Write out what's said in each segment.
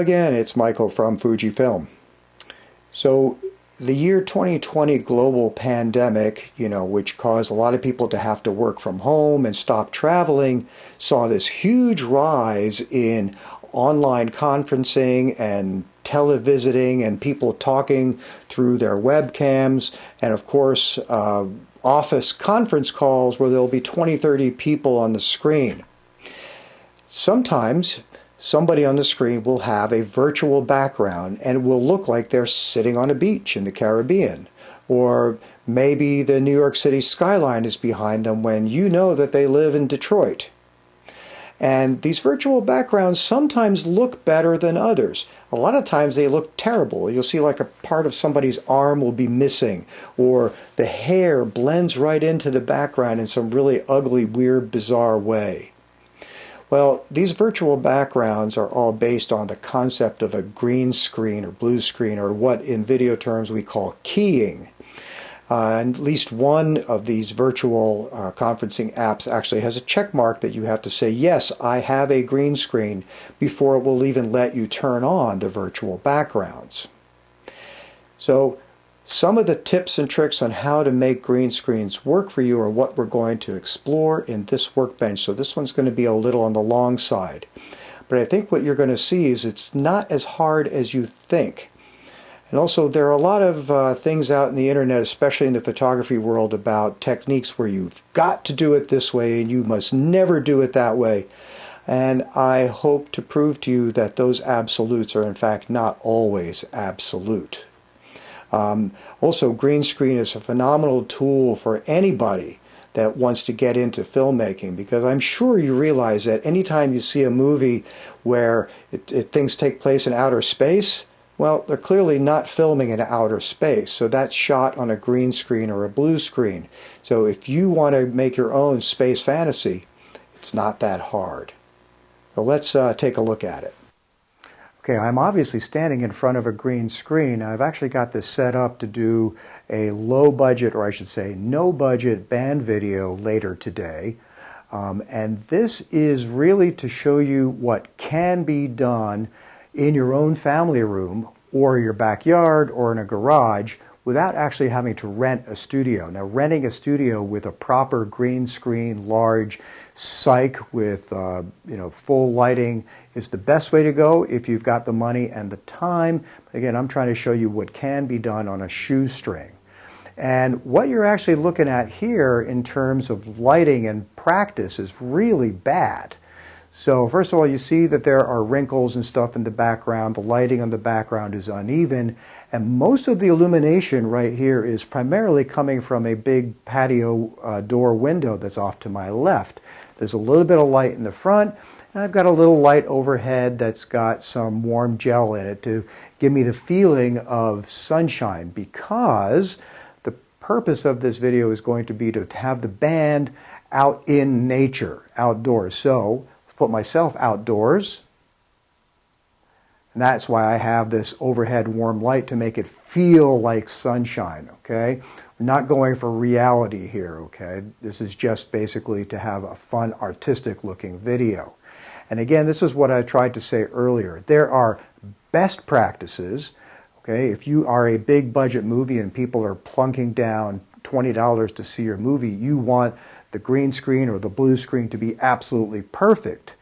again, it's Michael from Fujifilm. So the year 2020 global pandemic, which caused a lot of people to have to work from home and stop traveling, saw this huge rise in online conferencing and televisiting and people talking through their webcams, and of course office conference calls where there'll be 20-30 people on the screen. Sometimes somebody on the screen will have a virtual background and it will look like they're sitting on a beach in the Caribbean, or maybe the New York City skyline is behind them when you know that they live in Detroit. And these virtual backgrounds sometimes look better than others. A lot of times they look terrible. You'll see like a part of somebody's arm will be missing, or the hair blends right into the background in some really ugly, weird, bizarre way. Well, these virtual backgrounds are all based on the concept of a green screen or blue screen, or what in video terms we call keying. And at least one of these virtual conferencing apps actually has a check mark that you have to say, yes, I have a green screen, before it will even let you turn on the virtual backgrounds. So some of the tips and tricks on how to make green screens work for you are what we're going to explore in this workbench. So this one's going to be a little on the long side. But I think what you're going to see is it's not as hard as you think. And also there are a lot of things out in the internet, especially in the photography world, about techniques where you've got to do it this way and you must never do it that way. And I hope to prove to you that those absolutes are in fact not always absolute. Also, green screen is a phenomenal tool for anybody that wants to get into filmmaking, because I'm sure you realize that anytime you see a movie where things take place in outer space, well, they're clearly not filming in outer space, so that's shot on a green screen or a blue screen. So if you want to make your own space fantasy, it's not that hard. So let's take a look at it. Okay, I'm obviously standing in front of a green screen. I've actually got this set up to do a low budget, or I should say no budget, band video later today. And this is really to show you what can be done in your own family room or your backyard or in a garage without actually having to rent a studio. Now, renting a studio with a proper green screen, large cyc with full lighting is the best way to go if you've got the money and the time. But again, I'm trying to show you what can be done on a shoestring. And what you're actually looking at here in terms of lighting and practice is really bad. So first of all, you see that there are wrinkles and stuff in the background. The lighting on the background is uneven. And most of the illumination right here is primarily coming from a big patio door window that's off to my left. There's a little bit of light in the front, and I've got a little light overhead that's got some warm gel in it to give me the feeling of sunshine, because the purpose of this video is going to be to have the band out in nature, outdoors. So let's put myself outdoors. And that's why I have this overhead warm light, to make it feel like sunshine, okay? We're not going for reality here, okay? This is just basically to have a fun, artistic looking video. And again, this is what I tried to say earlier. There are best practices, okay? If you are a big budget movie and people are plunking down $20 to see your movie, you want the green screen or the blue screen to be absolutely perfect,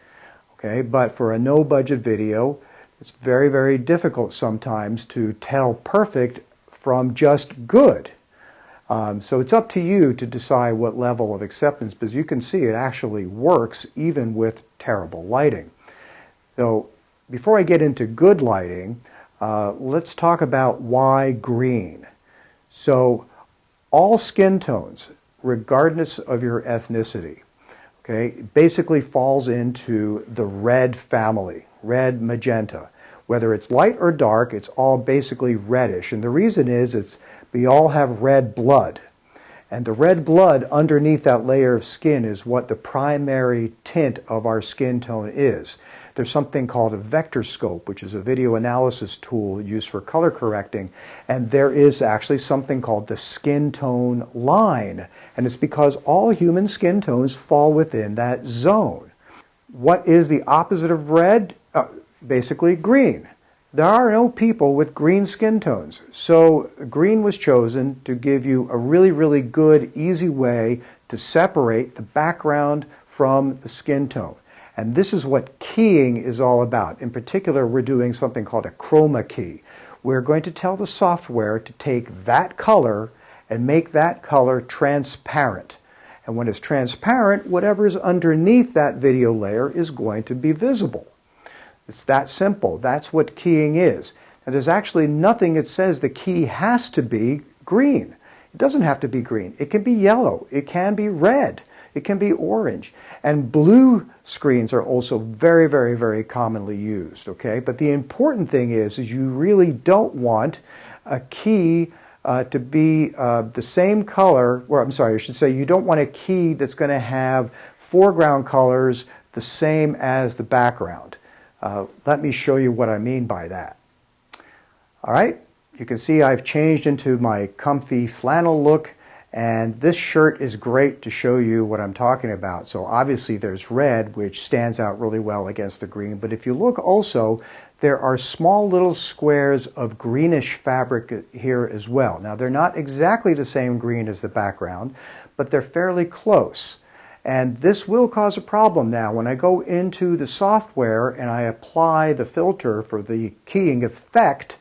okay? But for a no budget video, it's very, very difficult sometimes to tell perfect from just good. So it's up to you to decide what level of acceptance, because you can see it actually works even with terrible lighting. So before I get into good lighting, let's talk about why green. So all skin tones, regardless of your ethnicity, okay, basically falls into the red family. Red, magenta. Whether it's light or dark, it's all basically reddish. And the reason is we all have red blood. And the red blood underneath that layer of skin is what the primary tint of our skin tone is. There's something called a vector scope, which is a video analysis tool used for color correcting. And there is actually something called the skin tone line. And it's because all human skin tones fall within that zone. What is the opposite of red? basically green. There are no people with green skin tones, so green was chosen to give you a really good, easy way to separate the background from the skin tone. And this is what keying is all about. In particular, we're doing something called a chroma key. We're going to tell the software to take that color and make that color transparent. And when it's transparent, whatever is underneath that video layer is going to be visible. It's that simple. That's what keying is. And there's actually nothing that says the key has to be green. It doesn't have to be green. It can be yellow. It can be red. It can be orange. And blue screens are also very commonly used, okay? But the important thing is you really don't want a key to be the same color, or I'm sorry, I should say you don't want a key that's going to have foreground colors the same as the background. Let me show you what I mean by that. All right, you can see I've changed into my comfy flannel look, and this shirt is great to show you what I'm talking about. So obviously there's red, which stands out really well against the green, but if you look also, there are small little squares of greenish fabric here as well. Now they're not exactly the same green as the background, but they're fairly close. And this will cause a problem now. When I go into the software and I apply the filter for the keying effect,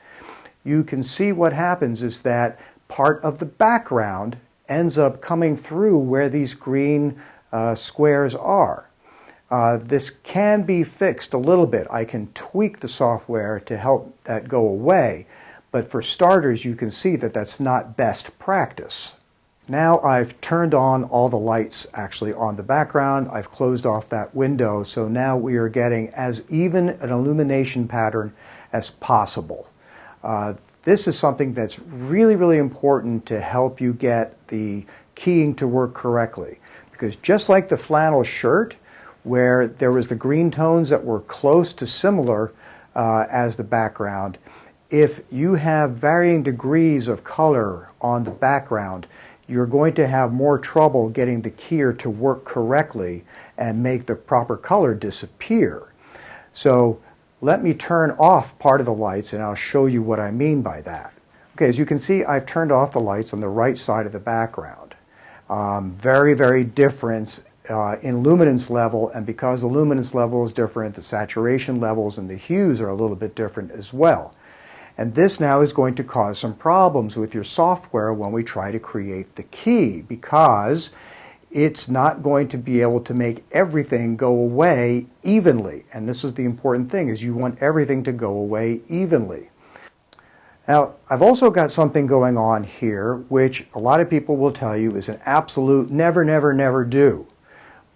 you can see what happens is that part of the background ends up coming through where these green squares are. This can be fixed a little bit. I can tweak the software to help that go away. But for starters, you can see that that's not best practice. Now I've turned on all the lights actually on the background. I've closed off that window, so now we are getting as even an illumination pattern as possible. This is something that's really important to help you get the keying to work correctly. Because just like the flannel shirt, where there was the green tones that were close to similar as the background, if you have varying degrees of color on the background, you're going to have more trouble getting the keyer to work correctly and make the proper color disappear. So let me turn off part of the lights and I'll show you what I mean by that. Okay, as you can see, I've turned off the lights on the right side of the background. Very different in luminance level, and because the luminance level is different, the saturation levels and the hues are a little bit different as well. And this now is going to cause some problems with your software when we try to create the key, because it's not going to be able to make everything go away evenly. And this is the important thing, is you want everything to go away evenly. Now, I've also got something going on here, which a lot of people will tell you is an absolute never do.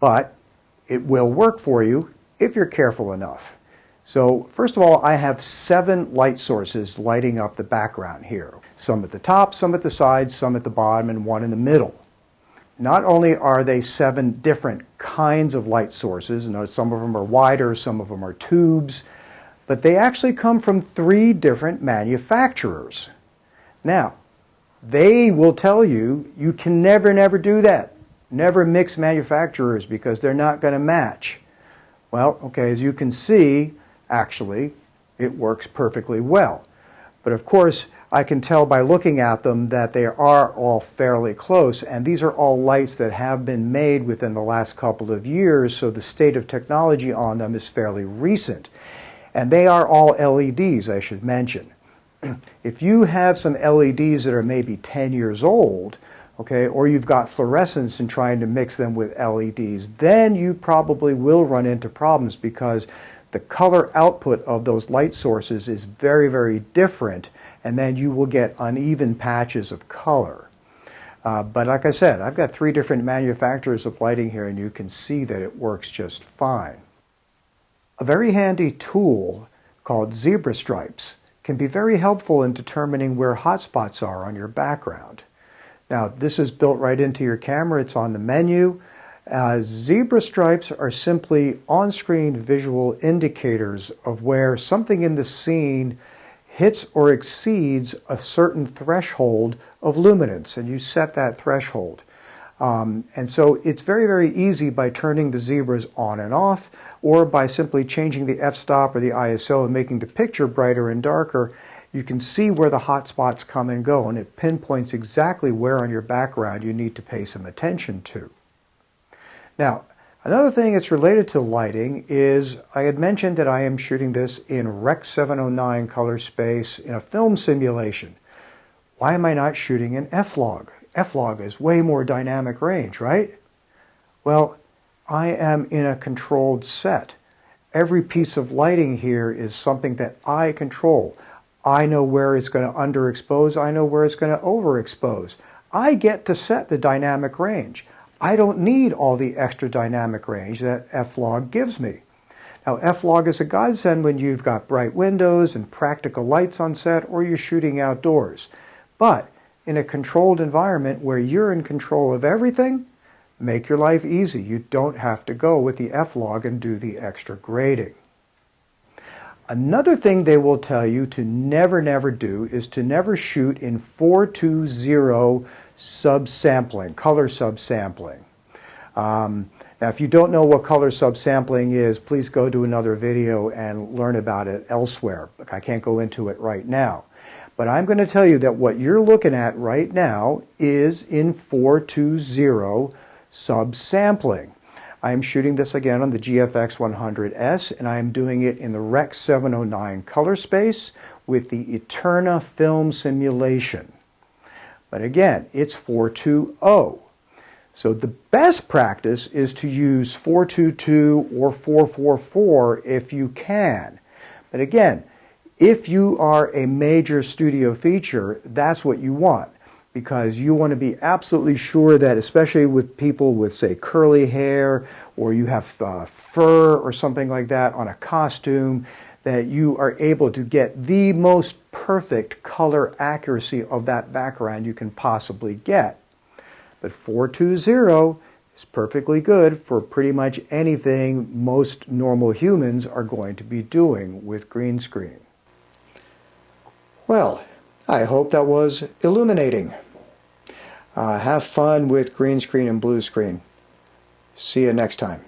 But it will work for you if you're careful enough. So first of all, I have 7 light sources lighting up the background here. Some at the top, some at the sides, some at the bottom, and 1 in the middle. Not only are they 7 different kinds of light sources, some of them are wider, some of them are tubes, but they actually come from 3 different manufacturers. Now, they will tell you, you can never do that. Never mix manufacturers because they're not going to match. Well, okay, as you can see, actually, it works perfectly well. But of course, I can tell by looking at them that they are all fairly close, and these are all lights that have been made within the last couple of years, so the state of technology on them is fairly recent. And they are all LEDs, I should mention. If you have some LEDs that are maybe 10 years old, okay, or you've got fluorescents and trying to mix them with LEDs, then you probably will run into problems because the color output of those light sources is very different, and then you will get uneven patches of color. But like I said, I've got 3 different manufacturers of lighting here, and you can see that it works just fine. A very handy tool called zebra stripes can be very helpful in determining where hotspots are on your background. Now, this is built right into your camera. It's on the menu. Zebra stripes are simply on-screen visual indicators of where something in the scene hits or exceeds a certain threshold of luminance, and you set that threshold. And so it's very, very easy by turning the zebras on and off, or by simply changing the f-stop or the ISO and making the picture brighter and darker. You can see where the hot spots come and go, and it pinpoints exactly where on your background you need to pay some attention to. Now, another thing that's related to lighting is I had mentioned that I am shooting this in Rec. 709 color space in a film simulation. Why am I not shooting in F-Log? F-Log is way more dynamic range, right? Well, I am in a controlled set. Every piece of lighting here is something that I control. I know where it's going to underexpose. I know where it's going to overexpose. I get to set the dynamic range. I don't need all the extra dynamic range that F-Log gives me. Now, F-Log is a godsend when you've got bright windows and practical lights on set, or you're shooting outdoors. But in a controlled environment where you're in control of everything, make your life easy. You don't have to go with the F-Log and do the extra grading. Another thing they will tell you to never do is to never shoot in 4:2:0 subsampling, color subsampling. Now, if you don't know what color subsampling is, please go to another video and learn about it elsewhere. I can't go into it right now. But I'm going to tell you that what you're looking at right now is in 4:2:0 subsampling. I am shooting this again on the GFX 100S, and I am doing it in the Rec. 709 color space with the Eterna film simulation. But again, it's 4:2:0. So the best practice is to use 4:2:2 or 4:4:4 if you can. But again, if you are a major studio feature, that's what you want, because you want to be absolutely sure that, especially with people with, say, curly hair, or you have fur or something like that on a costume, that you are able to get the most perfect color accuracy of that background you can possibly get. But 4:2:0 is perfectly good for pretty much anything most normal humans are going to be doing with green screen. Well, I hope that was illuminating. Have fun with green screen and blue screen. See you next time.